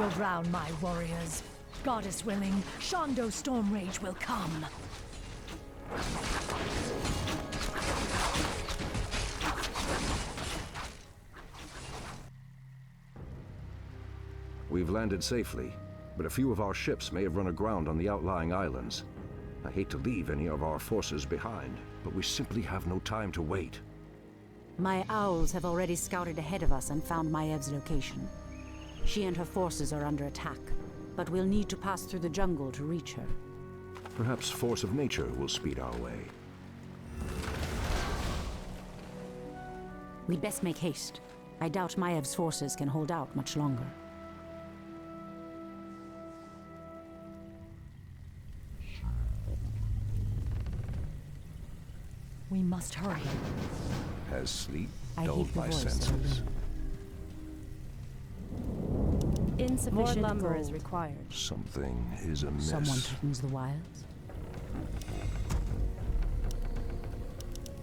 will drown my warriors. Goddess willing, Shondo Stormrage will come. We've landed safely, but a few of our ships may have run aground on the outlying islands. I hate to leave any of our forces behind, but we simply have no time to wait. My owls have already scouted ahead of us and found Maev's location. She and her forces are under attack, but we'll need to pass through the jungle to reach her. Perhaps force of nature will speed our way. We'd best make haste. I doubt Maev's forces can hold out much longer. We must hurry. Has sleep I dulled heed the my voice of senses? Insufficient More lumber gold is required. Something is amiss. Someone threatens the wilds.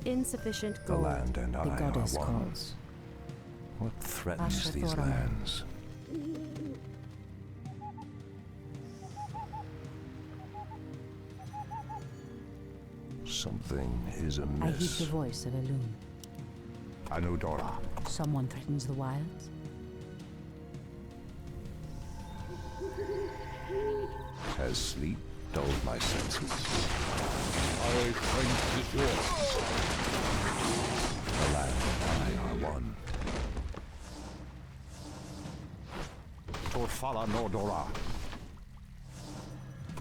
Insufficient The gold. land and The I goddess are one. calls. What threatens these Ashra lands? Something is I heed amiss. the voice of Elune. Anudora. Someone threatens the wilds. Has sleep dulled my senses? Our strength is yours. The land and I are one. Torfala Nordora.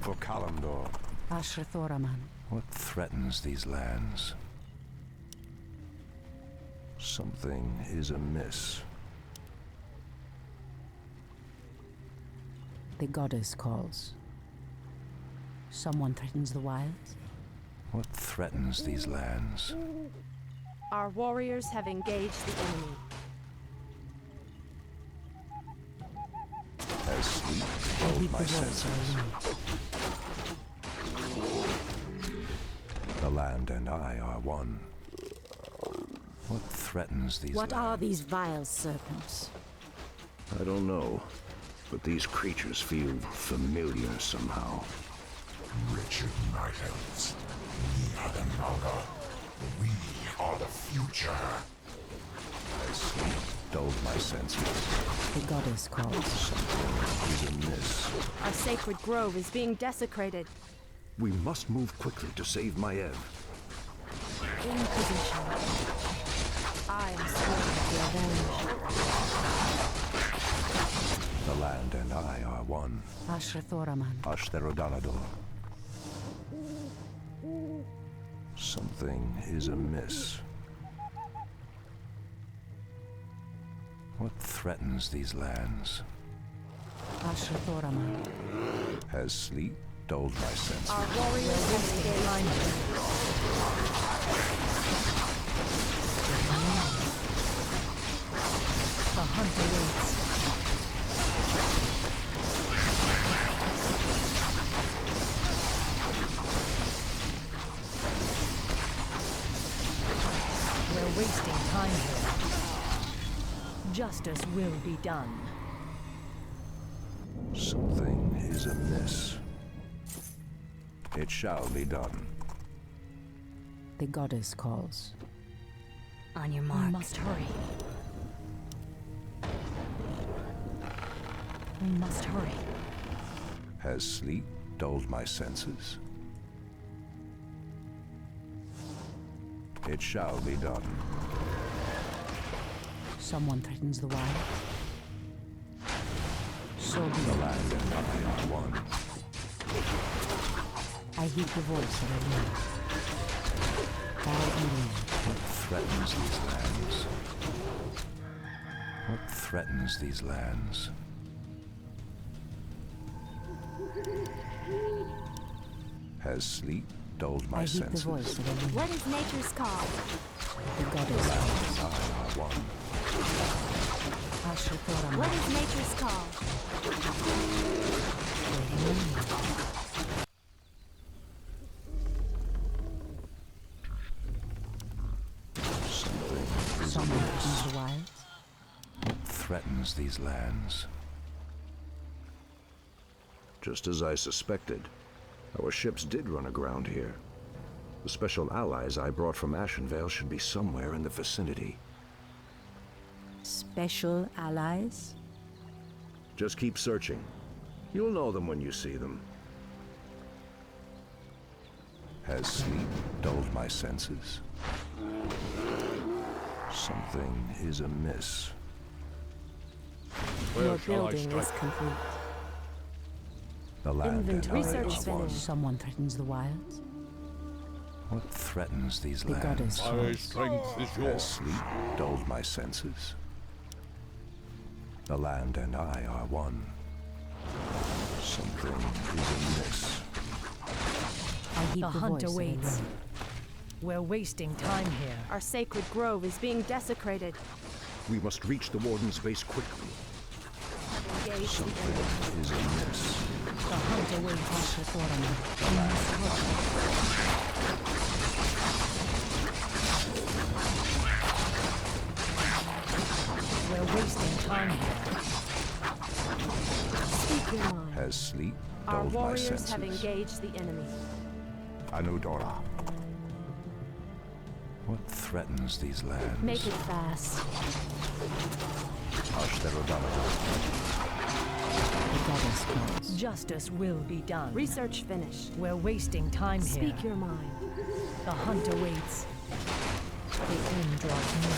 For Kalimdor. Ashra Thoraman. What threatens these lands? Something is amiss. The goddess calls. Someone threatens the wilds. What threatens these lands? Our warriors have engaged the enemy. Has sleep I dulled heed the my voice of senses? Elune. The land and I are one. What threatens these What lands? are these vile serpents? I don't know, but these creatures feel familiar somehow. Wretched night elves. We are the Naga. We are the future. Has sleep dulled my senses? The goddess calls. Something is amiss. Our sacred grove is being desecrated. We must move quickly to save Maiev. In position. I am sworn to avenge. The land and I are one. Ashra Thoraman. Ashtherodanador. Something is amiss. What threatens these lands? Ashra Thoraman. Has sleep dulled my senses? Our warriors have engaged. The hunter waits. We're wasting time here. Justice will be done. Something is amiss. It shall be done. The goddess calls. On your We mark. must hurry. We must hurry. Has sleep dulled my senses? It shall be done. Someone threatens the wild. So be The it. land and I are one. I heed the voice of Elune. Guide me. What threatens these lands? What threatens these lands? Has sleep dulled my I heed the senses? voice of Elune. What is nature's call? The goddess calls. I are one. Ashra Thoraman. What is nature's call? Something is Someone amiss. threatens the wilds. What threatens these lands? Just as I suspected. Our ships did run aground here. The special allies I brought from Ashenvale should be somewhere in the vicinity. Special allies? Just keep searching. You'll know them when you see them. Has sleep dulled my senses? Something is amiss. Your Where shall I building is strike? complete. The land and Inventory I research are one. finished. Someone threatens the wilds? What threatens these The goddess lands? My calls. strength is Has yours. sleep dulled my senses? The land and I are one. Something is amiss. I heed The the hunt voice of a awaits. lord. We're wasting time here. Our sacred grove is being desecrated. We must reach the warden's base quickly. Engage the Something enemy. is amiss. The hunt awaits. We're wasting time here. Speak your mind. Has sleep Our dulled my warriors senses? have engaged the enemy. Anudora. What threatens these lands? Make it fast. Ashtarodama. The goddess calls. Justice will be done. Research finished. We're wasting time here. Speak your mind. The hunt awaits. The end draws near.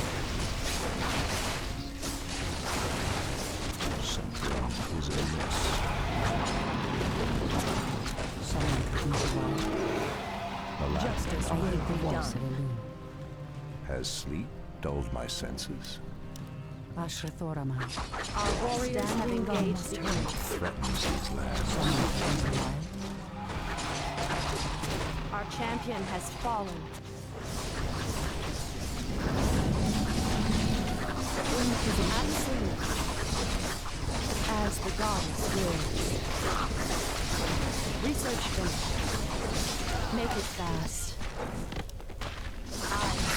Something is amiss. Someone threatens the wilds. The land Justice I will heed the be voice of done. a loon. has sleep dulled my senses? Ashrathoraman. Our warriors have engaged the enemy. Threatens these lands. Someone threatens the wilds. Our champion has fallen. Absolute. As the goddess wills. Research finished. Make it fast. I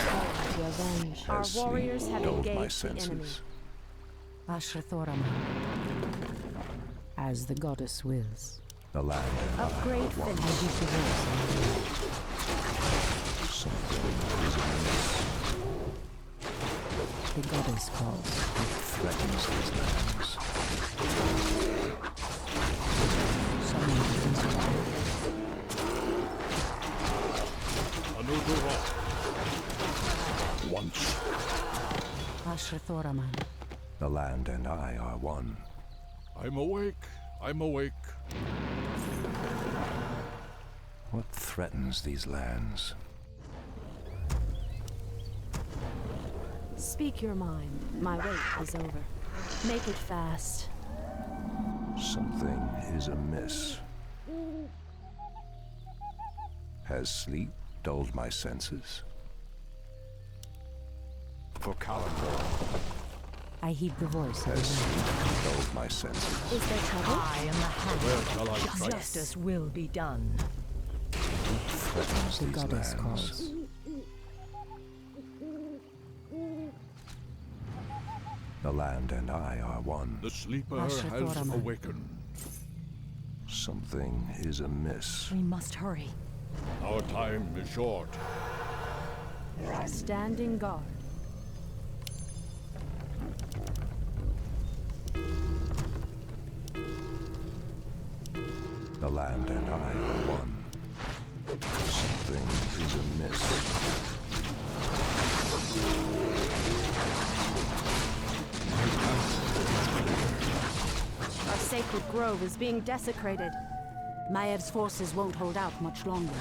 call to avenge. Our Has warriors sleep have dulled my engaged the enemy. senses? Ashrathoraman. As the goddess wills. The land and Upgrade I finished. heed the voice of a loon. something is amiss. The goddess calls. Threatens these lands. Someone threatens the wilds. Anudora. Once. Ashrathoraman. The land and I are one. I'm awake. I'm awake. What threatens these lands? Speak your mind. My wait is over. Make it fast. Something is amiss. Has sleep dulled my senses? For Kalimdor, I heed the voice of a has loon. sleep dulled my senses? Is there trouble? I am the hand. Where shall I strike? Justice will be done. Threatens The these goddess lands? calls. The land and I are one. The sleeper has Ashrathoraman. awakened. Something is amiss. We must hurry. Our time is short. Standing guard. The land and I are one. Something is amiss. Our sacred grove is being desecrated. Maev's forces won't hold out much longer.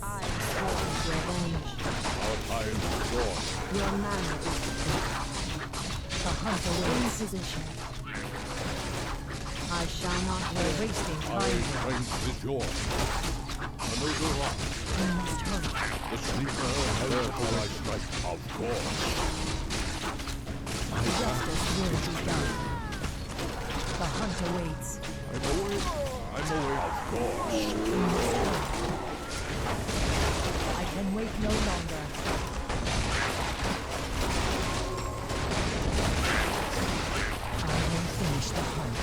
I sworn to revenge. Our time is short. Your manner is The hunt in awaits. position. I shall not We're wait. wasting My time here. strength is yours. Anudora. We must hurry. The sleeper has awakened. Of course. Justice will be done. The hunt awaits. I'm awake. I'm awake. Of course. I can wait no longer. I will finish the hunt.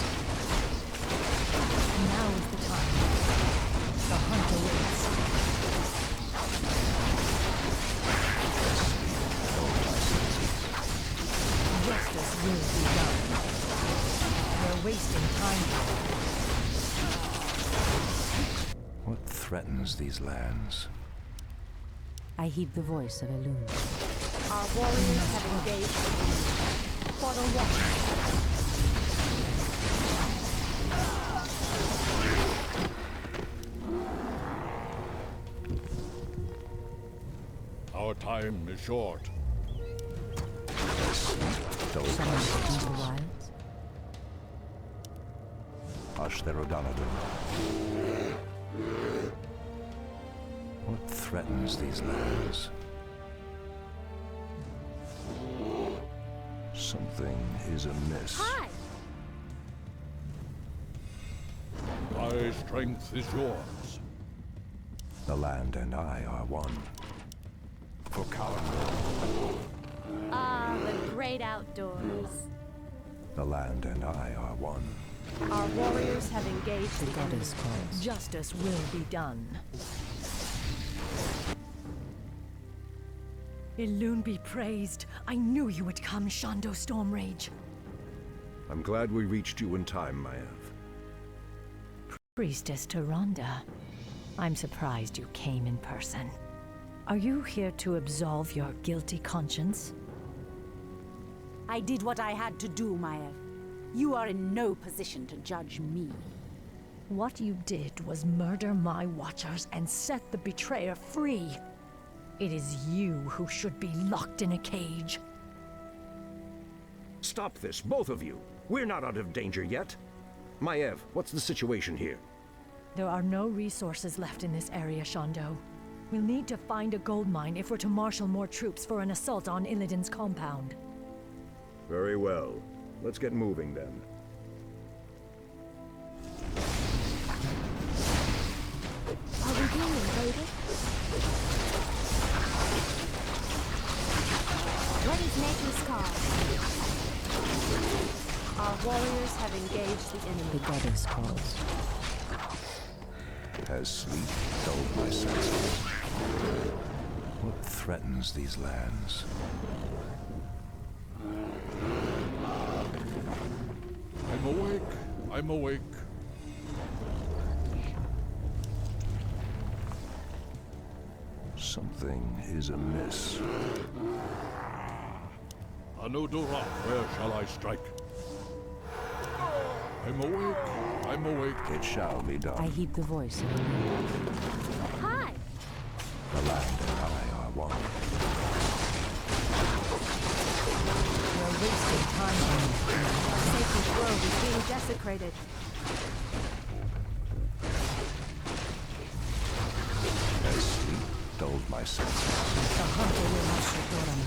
threatens these lands? I heed the voice of Elune. Our warriors have engaged the enemy. For the Watchers. Our time is short. Those Someone threatens the wilds. Ashtherodanadon. What threatens these lands? Something is amiss. Hi! My strength is yours. The land and I are one. For Kalamur, Ah, the great outdoors. the land and I are one. Our warriors have engaged The the enemy. goddess calls. Justice will be done. Elune be praised. I knew you would come, Shondo Stormrage. I'm glad we reached you in time, Maev. Priestess Tyrande, I'm surprised you came in person. Are you here to absolve your guilty conscience? I did what I had to do, Maev. You are in no position to judge me. What you did was murder my Watchers and set the betrayer free. It is you who should be locked in a cage. Stop this, both of you. We're not out of danger yet. Maev, what's the situation here? There are no resources left in this area, Shondo. We'll need to find a gold mine if we're to marshal more troops for an assault on Illidan's compound. Very well. Let's get moving then. Are we being invaded? What is Nature's call? Our warriors have engaged the The enemy. goddess calls. Has sleep dulled my senses? What threatens these lands? I'm awake. I'm awake. Something is amiss. Anudura, where shall I strike? I'm awake. I'm awake. It shall be I done. heed the voice of Elune. Hi! The land and I are one. You're wasting time here. Our sacred grove is being desecrated. Has sleep dulled my senses? The hunter will not support him.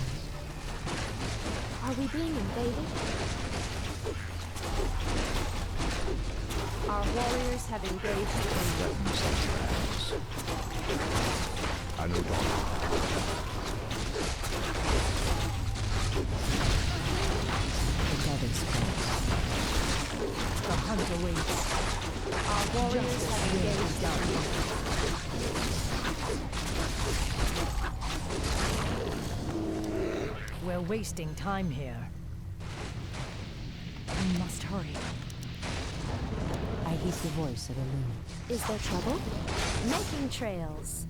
Are we being invaded? Our warriors have engaged the enemy. Threatens these lands. Anudon. The goddess calls. The hunter waits. Our warriors have engaged the enemy. We're wasting time here. We must hurry. I heed the voice of Elune. Is there trouble? Making trails.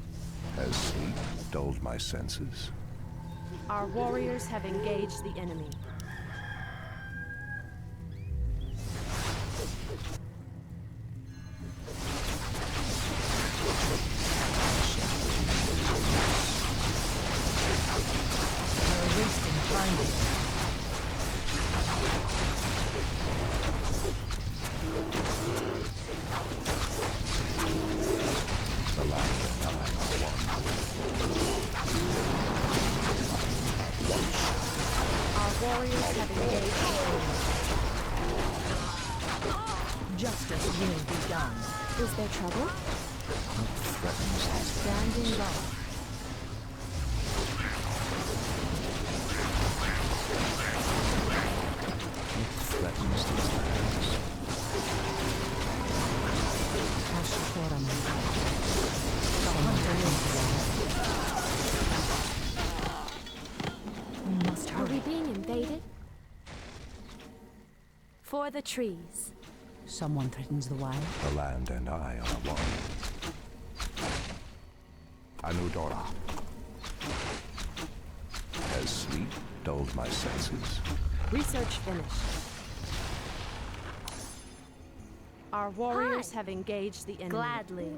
Has sleep dulled my senses? Our warriors have engaged the enemy. We're wasting time here. The land and I are one. Our warriors have engaged the enemy. Justice will be done. Is there trouble? What threatens these Standing guard. threatens these lands? Ashtoraman. The hunter is. We must Are we hurry. being invaded? For the trees. Someone threatens the wild. The land and I are one. Anudora. Has sleep dulled my senses? Research finished. Our warriors have engaged the enemy. Gladly.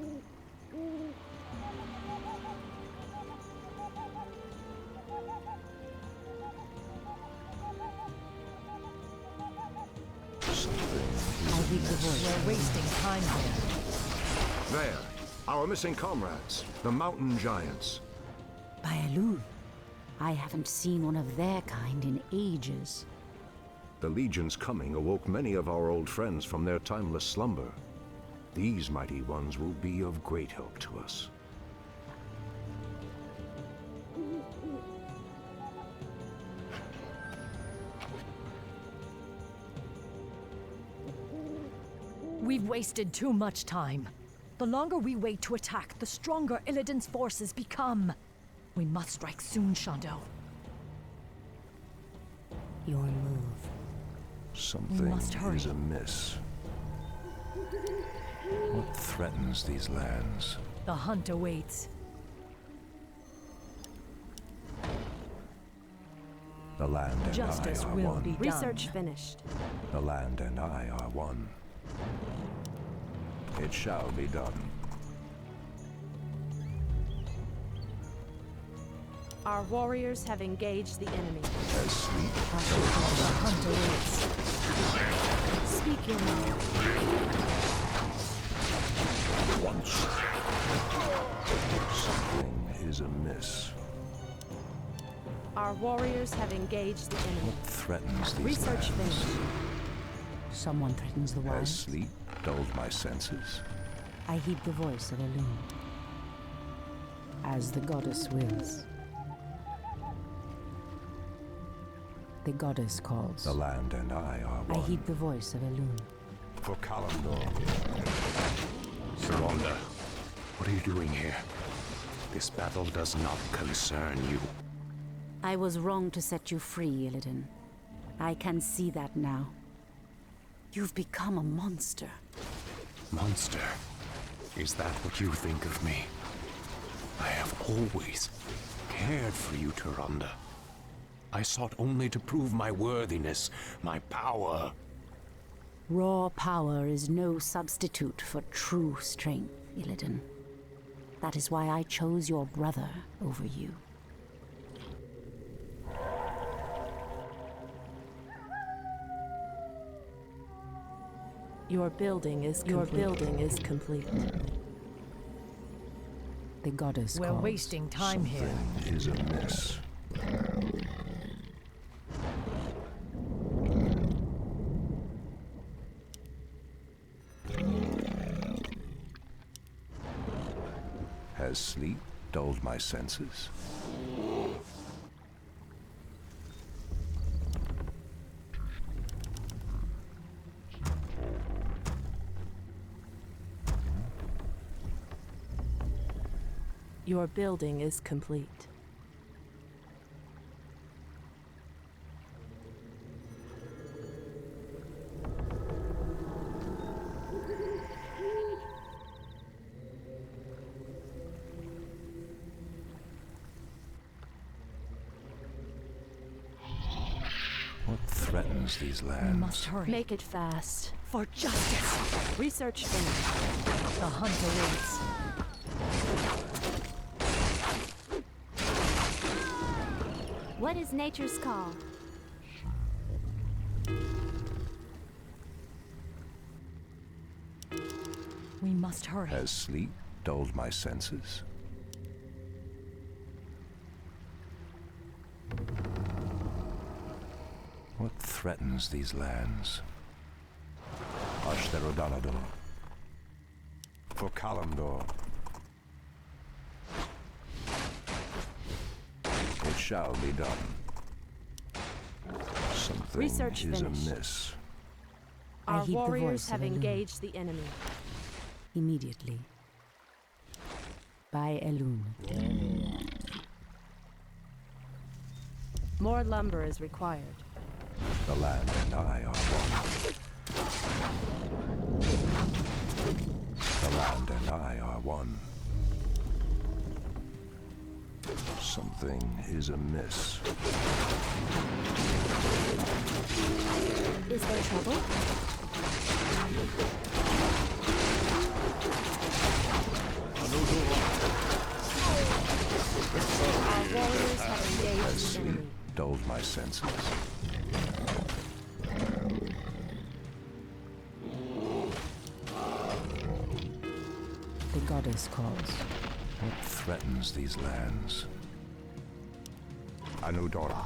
We're wasting time here. There, our missing comrades, the mountain giants. By Elune. I haven't seen one of their kind in ages. The Legion's coming awoke many of our old friends from their timeless slumber. These mighty ones will be of great help to us. We've wasted too much time. The longer we wait to attack, the stronger Illidan's forces become. We must strike soon, Shondo. Your move. Something must hurry. is amiss. What threatens these lands? The hunt awaits. The land and Justice I are will one. be done. Research finished. The land and I are one. It shall be done. Our warriors have engaged the enemy. As sleep The hunt awaits. Speak your mind. once. Something is amiss. Our warriors have engaged the enemy. What threatens these Research lands? finished. Someone threatens the Has wilds. sleep dulled my senses? I heed the voice of Elune. As the goddess wills. The goddess calls. The land and I are I one. heed the voice of Elune. For Kalimdor. Sharonda, what are you doing here? This battle does not concern you. I was wrong to set you free, Illidan. I can see that now. You've become a monster. Monster, is that what you think of me? I have always cared for you, Sharonda. I sought only to prove my worthiness, my power. Raw power is no substitute for true strength, Illidan. That is why I chose your brother over you. Your building is complete. The goddess We're calls. wasting time here. Something is amiss. Has sleep dulled my senses? Your building is complete. What threatens these We lands? must hurry. Make it fast. For justice. Research finished. The hunt awaits. What is nature's call? We must hurry. Has sleep dulled my senses? What threatens these lands? Ashtherodanador. For Kalimdor. It shall be done. Something Research is finished. amiss. I Our heed the warriors voice have of Elune. engaged the enemy. Immediately. By Elune. More lumber is required. The land and I are one. The land and I are one. Something is amiss. Is there trouble? Our warriors have engaged As the sleep enemy. dulled my senses. The goddess calls. What threatens these lands? Anudora.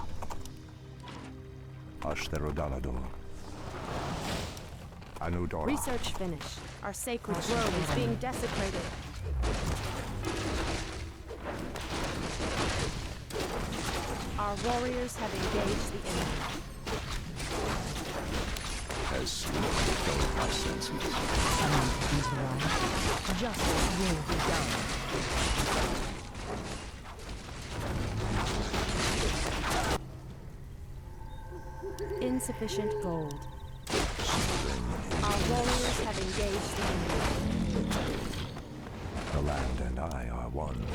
Ashtherodalador. Anudora. Research finished. Our sacred grove is being desecrated. Our warriors have engaged the enemy. As sleep dulled my senses. Someone threatens the wild. Justice will be done. Insufficient gold. Our warriors have engaged the enemy. The land and I are one.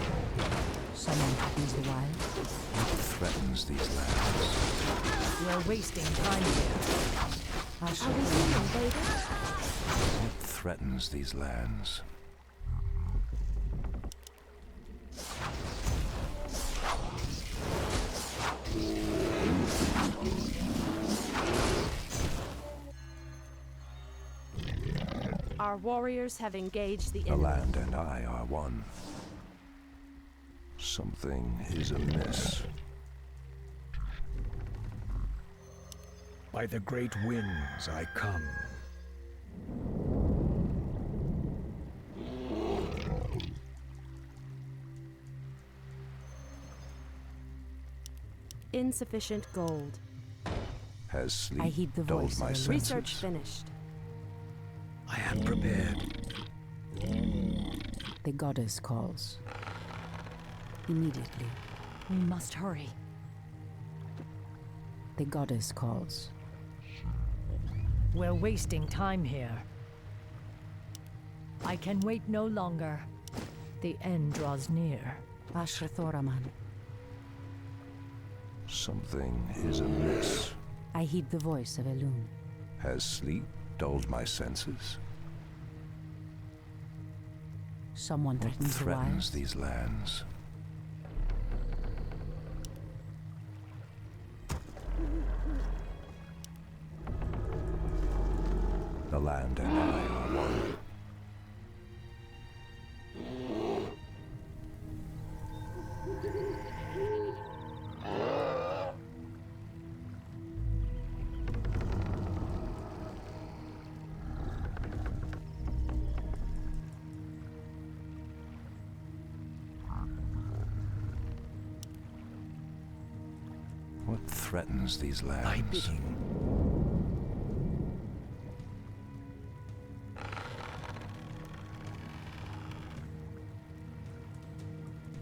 Someone threatens the wild. What threatens these lands? We're wasting time here. Are we being invaded? What threatens these lands? Our warriors have engaged the The enemy. land and I are one. Something is amiss. By the great winds I come. Insufficient gold. Has sleep I heed the dulled voice my of a senses? Research finished. I am prepared. The goddess calls. Immediately. We must hurry. The goddess calls. We're wasting time here. I can wait no longer. The end draws near. Ashrathoraman. Something is amiss. I heed the voice of Elun. Has sleep dulled my senses? Someone What threatens the threatens wilds. these lands? The land and I are one. What threatens these lands? Thy bidding.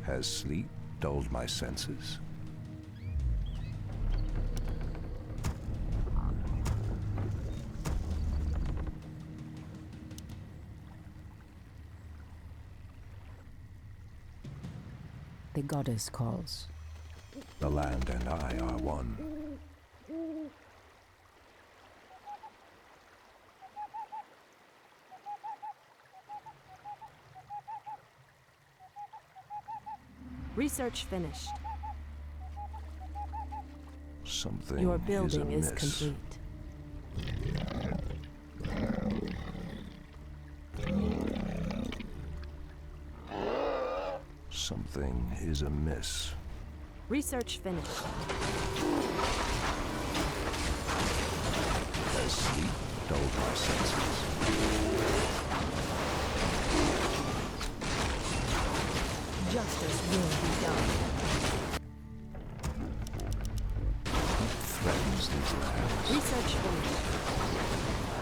Has sleep dulled my senses? The goddess calls. The land and I are one. Research finished. Something Your building is amiss. complete. Something is amiss. Research finished. Has sleep dulled my senses? Justice will be done. What threatens these lands? Research finished.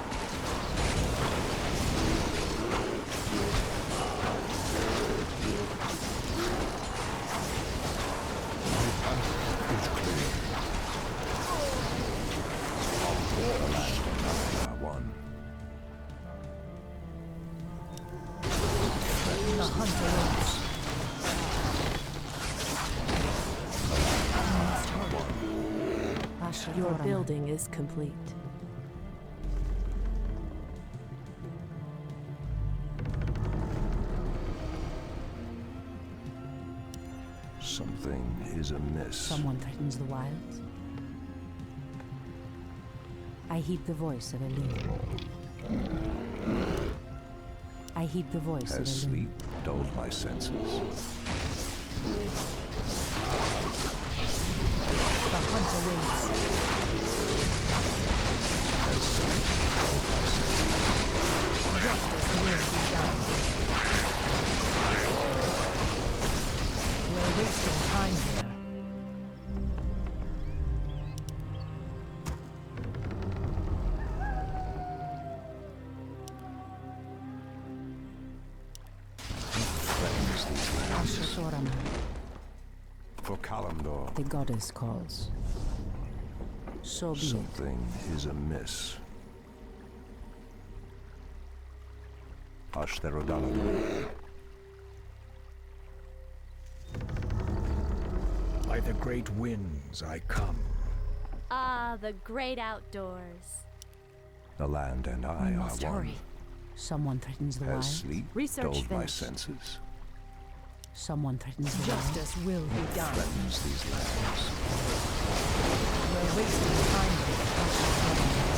One. The hunter lives. Your building is complete. Something is amiss. Someone threatens the wilds. I heed the voice of Elune. I heed the voice of Has Elune. sleep dulled my senses? The hunt awaits. Has sleep dulled my senses? Justice will be done. We're wasting time here. Threatens these lands. Asha For Kalimdor, the goddess calls. So be it. something is amiss. Ashtherodalad. By the great winds I come. Ah, the great outdoors. The land and I We are must one. hurry. Someone threatens the Has wilds. sleep Research dulled my finished. senses? Someone threatens the wilds. Justice will be done. Threatens these lands. We're wasting time here.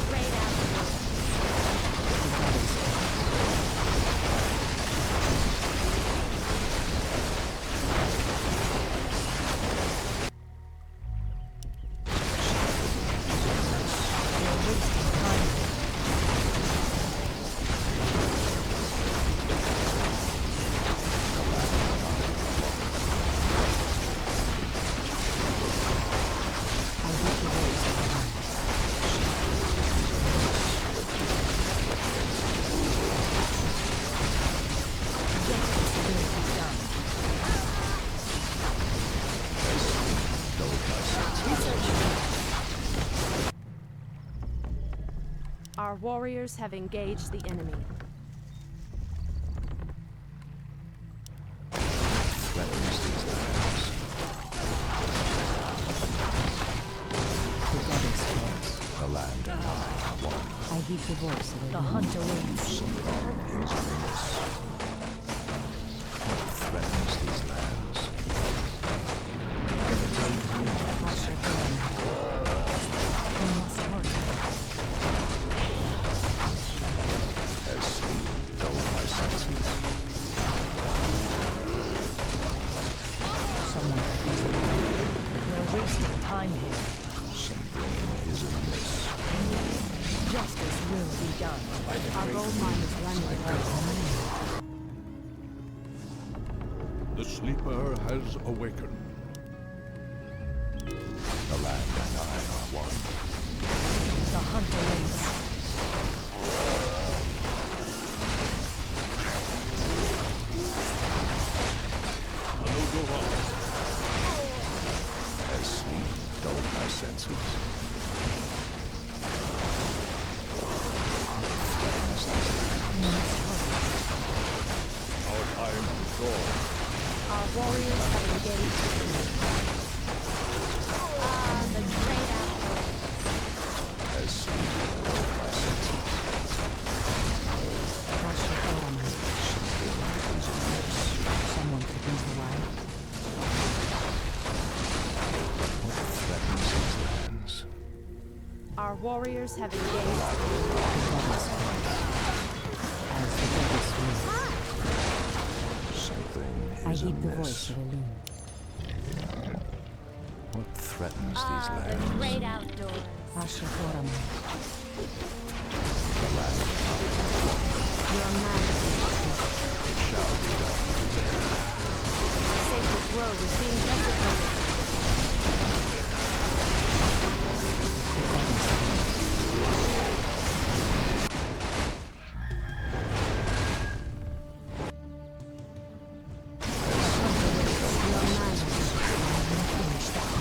Great outdoors. We're wasting time here. I heed the voice of Elune. Justice will be done. Dulled my senses. Our warriors have engaged the enemy. Threatens these lands. The goddess calls. The land and I are one. I heed the voice of The Elune. hunt awaits. Something is amiss. Threatens these lands. Asha We must hurry. Has sleep dulled my senses? Someone threatens the wilds. We're wasting time here. Something is amiss. Justice will be done. Our gold mine is running low. The sleeper has awakened. The land and I are one. The hunt awaits. Has sleep dulled my senses? Threatens these lands. Our time is gone. Our warriors have engaged the enemy. Ah, the great outdoors. Has sleep dulled my senses? Asha Is amiss. Someone threatens the wilds. What threatens these lands? Our warriors have engaged the enemy. The goddess calls. As the goddess wills. Something I is heed the amiss. voice of Elune. What threatens Ah, these the lands? great outdoors. Asha The land Your majesty. shall be done. Our sacred grove is being desecrated.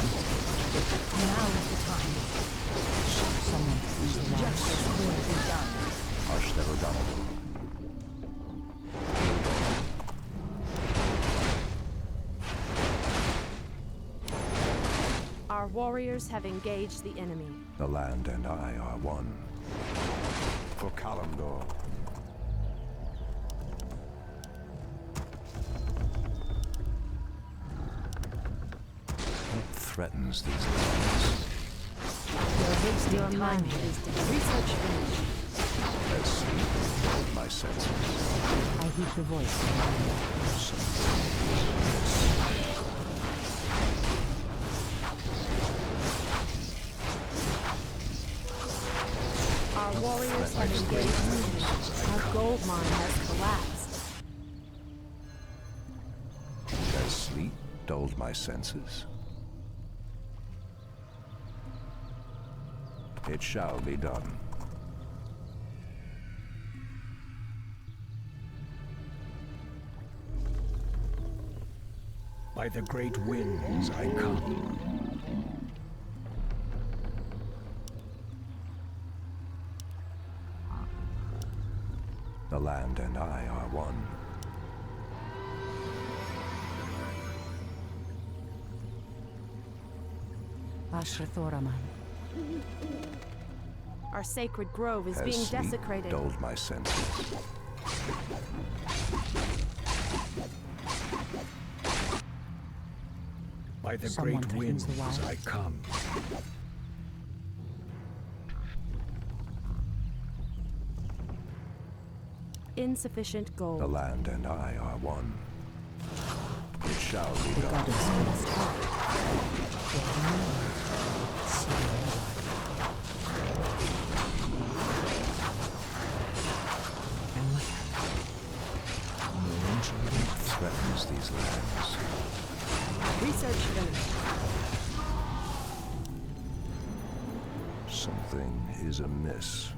Now is the time. Someone warriors have engaged the enemy. The land and I are one. For Kalimdor. What threatens these lands? Your mind is research finished. As sleep, my senses. I heed the voice. Our warriors have engaged the enemy. Our gold mine has collapsed. As sleep dulled my senses. It shall be done. By the great winds I come. The land and I are one. Ashrathoraman. Our sacred grove is As being sleep desecrated. dulled my senses. By the Someone great threatens winds the wild. I come. Insufficient The gold. land and I are one. It shall be The done. goddess must help. What threatens these lands? Research finished. Something is amiss.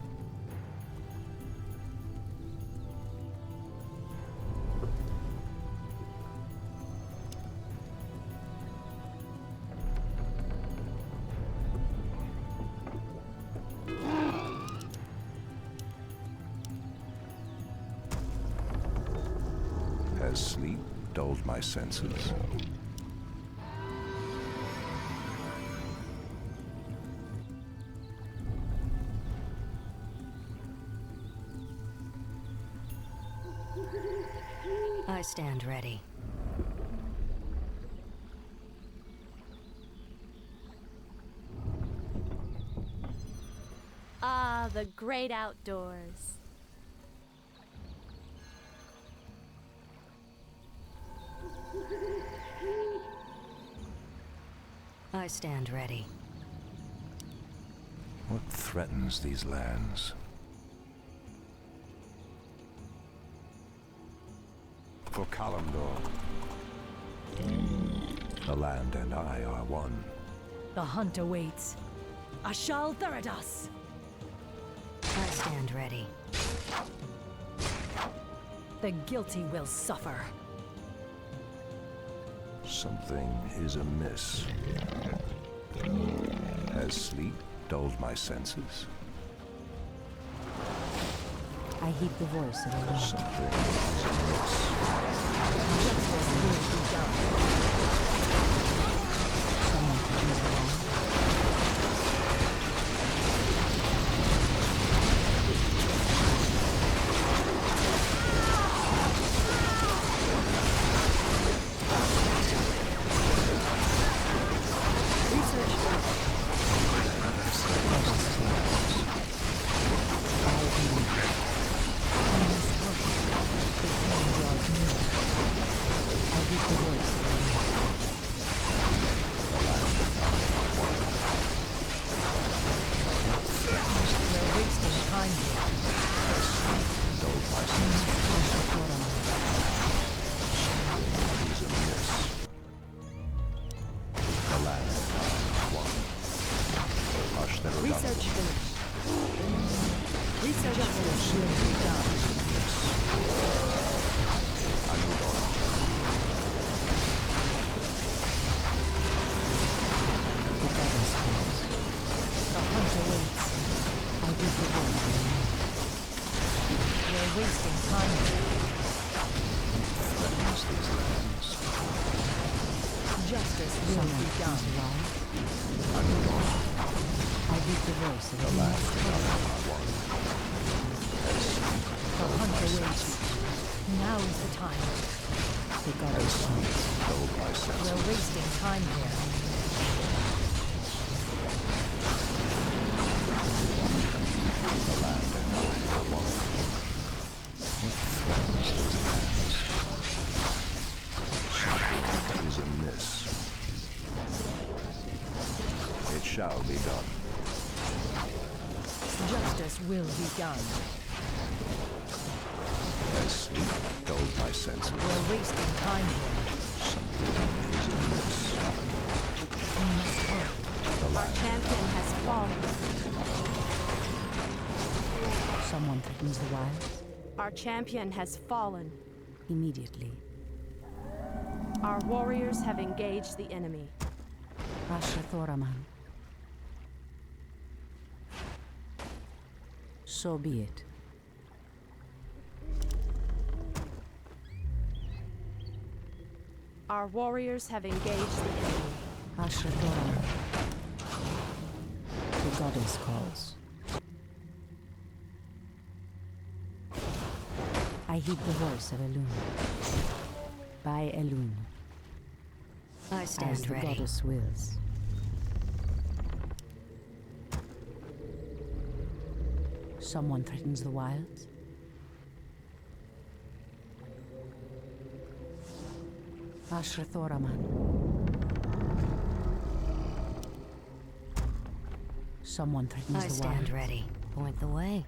Has sleep dulled my senses? I stand ready. Ah, the great outdoors. I stand ready. What threatens these lands? For Kalimdor. The land and I are one. The hunt awaits. Ashal Theridas! I stand ready. The guilty will suffer. Something is amiss. Has sleep dulled my senses? I heed the voice of the Lord. Something is amiss. Justice will be done. Someone could use the land. Research finished. Research finished. Will be done. The hunt awaits. I give the word. We're wasting time. Threatens these lands. Justice Justice will be done. I heed the voice of the land and I are one. The hunt awaits you. Now is the time. The goddess comes. Dulled my senses. We're wasting time here. The land and I are one. What threatens these lands? Something is amiss. It shall be done. Justice will be done. As sleep dulled my senses. We're wasting time here. Something is amiss. We must hurry. The Our land champion has fallen. Someone threatens the wild. Our champion has fallen. Immediately. Our warriors have engaged the enemy. Asha Thoraman. So be it. Our warriors have engaged the enemy. Asha Thoraman. The goddess calls. I heed the voice of Elun. By Elun. I As stand the ready. goddess wills. Someone threatens the wilds. Ashra Thoraman. Someone threatens I the stand wilds. ready. Point the way.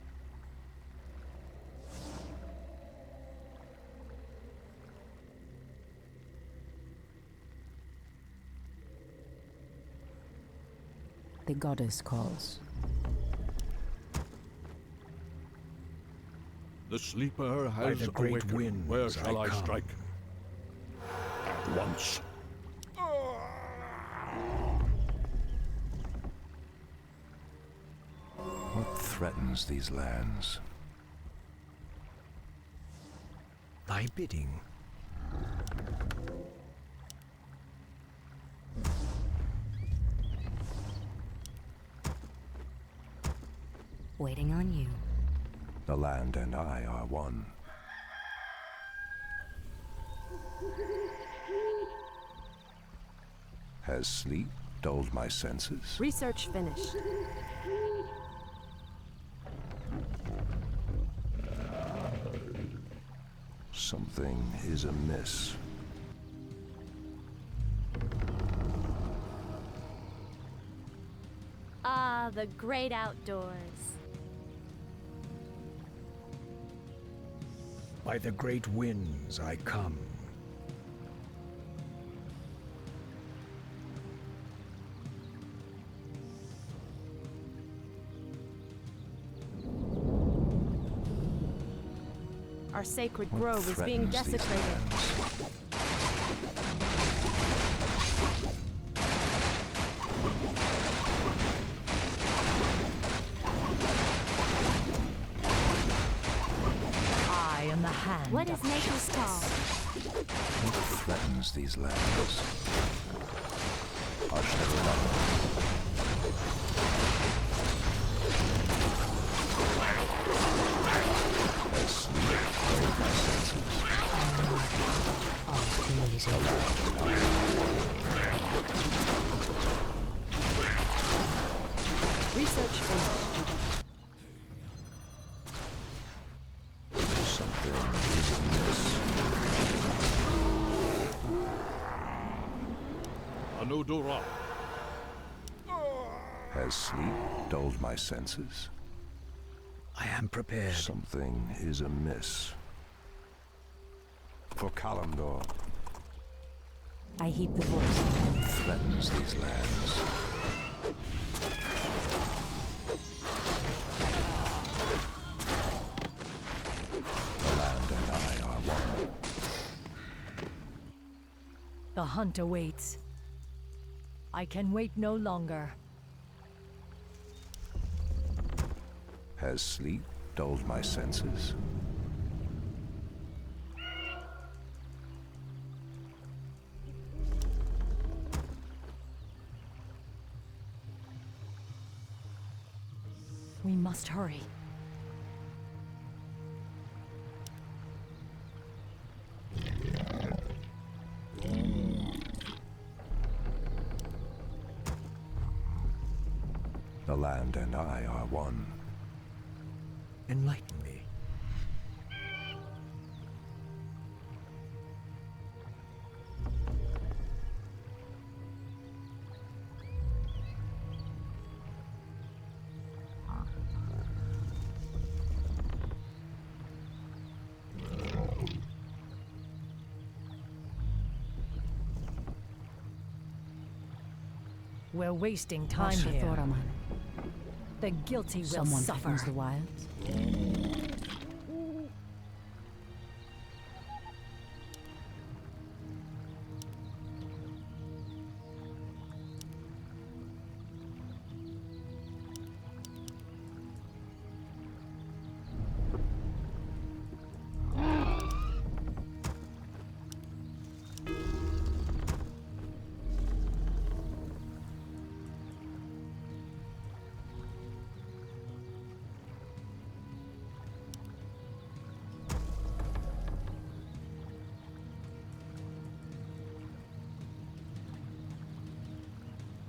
The goddess calls. The sleeper By has the great awakened. winds Where shall I come. strike? At once. What threatens these lands? Thy bidding. Waiting on you. The land and I are one. Has sleep dulled my senses? Research finished. Something is amiss. Ah, the great outdoors. By the great winds I come. Our sacred What grove is being threatens these desecrated. lands? I am the hand. What is nature's call? What threatens these lands? Hush the thunder. As sleep dulled my senses. Research finished. Something is amiss. Anudura. Has sleep dulled my senses? I am prepared. Something is amiss. For Kalimdor I heed the voice. threatens these lands. The land and I are one. The hunt awaits. I can wait no longer. Has sleep dulled my senses? We must hurry. The land and I are one. Enlighten me. We're wasting time here. Ashrathoraman. The guilty will Someone suffer. threatens the wilds.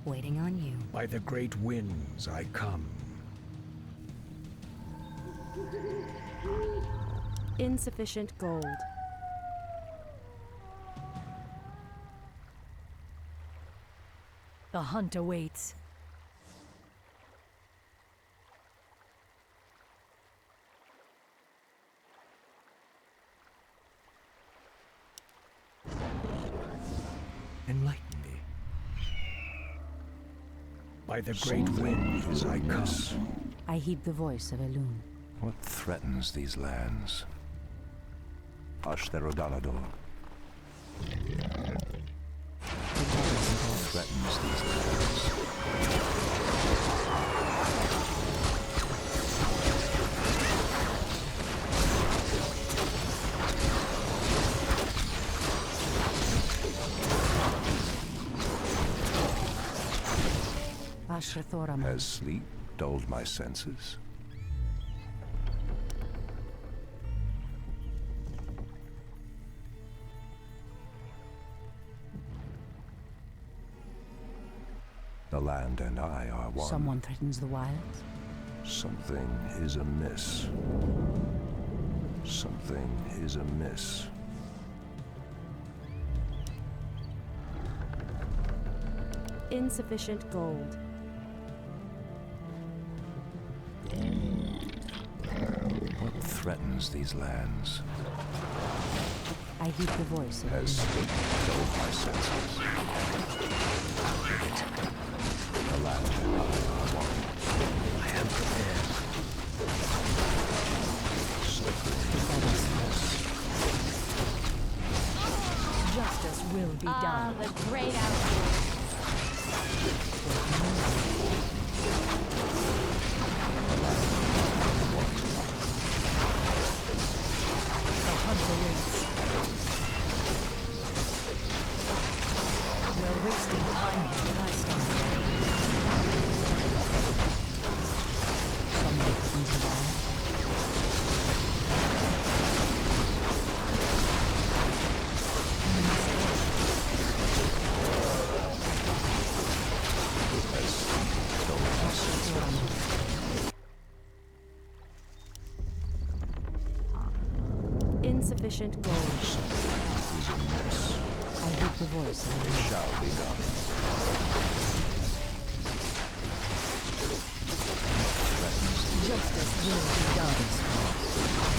Waiting on you. By the great winds I come. Insufficient gold. The hunt awaits. Enlighten me. By the great winds I come. I heed the voice of Elune. What threatens these lands? Ashtherodalador. What threatens these lands? Ashrathoraman. Has sleep dulled my senses? The land and I are one. Someone threatens the wilds. Something is amiss. Something is amiss. Insufficient gold. What threatens these lands? I heed the voice of Has Elune. sleep dulled my senses? The land and I are one. I am prepared. Justice will be done. The great outdoors. The hunt awaits. We're wasting time here. Someone threatens the wilds. Insufficient gold. Is amiss. I heed the voice of It Elune. shall be done. Justice will be done.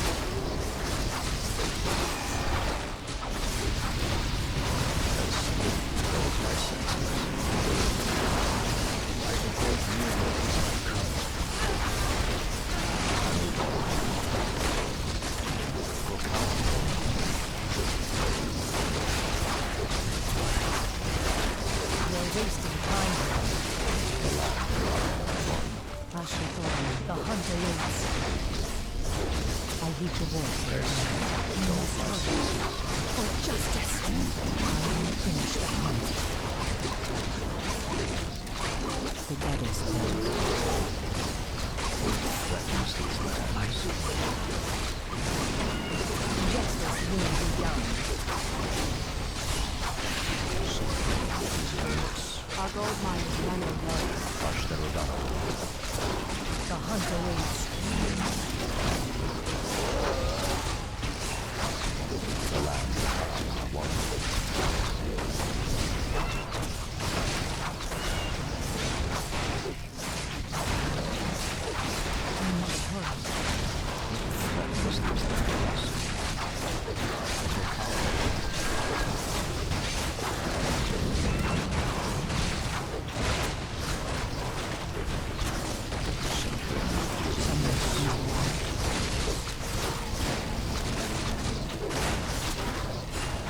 We're wasting time here. Ashrathoraman. The hunt awaits. I heed the voice of Elune. For justice. I will finish the hunt. The dead is close. gold mine is running low. Hush, there, O'Donnell. The hunt awaits. The land are one. We must hurry.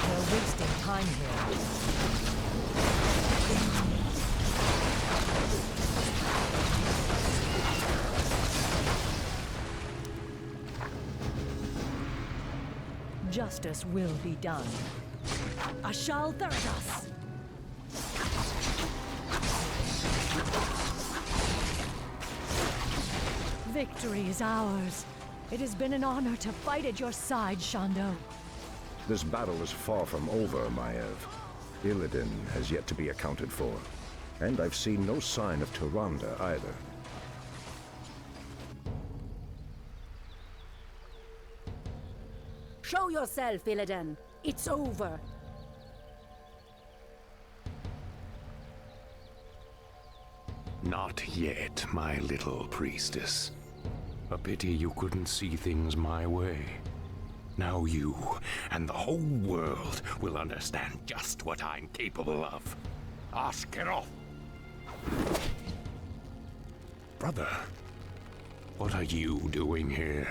We're wasting time here. Justice will be done. Ashal Theradas! Victory is ours. It has been an honor to fight at your side, Shando. This battle is far from over, Maiev. Illidan has yet to be accounted for. And I've seen no sign of Tyrande either. Show yourself, Illidan. It's over. Not yet, my little priestess. A pity you couldn't see things my way. Now you and the whole world will understand just what I'm capable of. Ashkeroth! Brother, what are you doing here?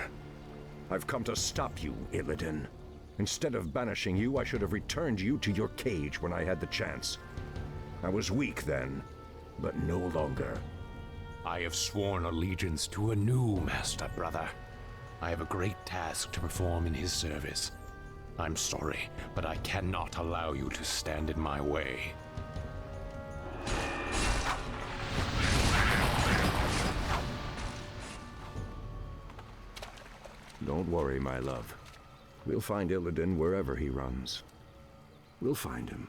I've come to stop you, Illidan. Instead of banishing you, I should have returned you to your cage when I had the chance. I was weak then, but no longer. I have sworn allegiance to a new master, brother. I have a great task to perform in his service. I'm sorry, but I cannot allow you to stand in my way. Don't worry, my love. We'll find Illidan wherever he runs. We'll find him.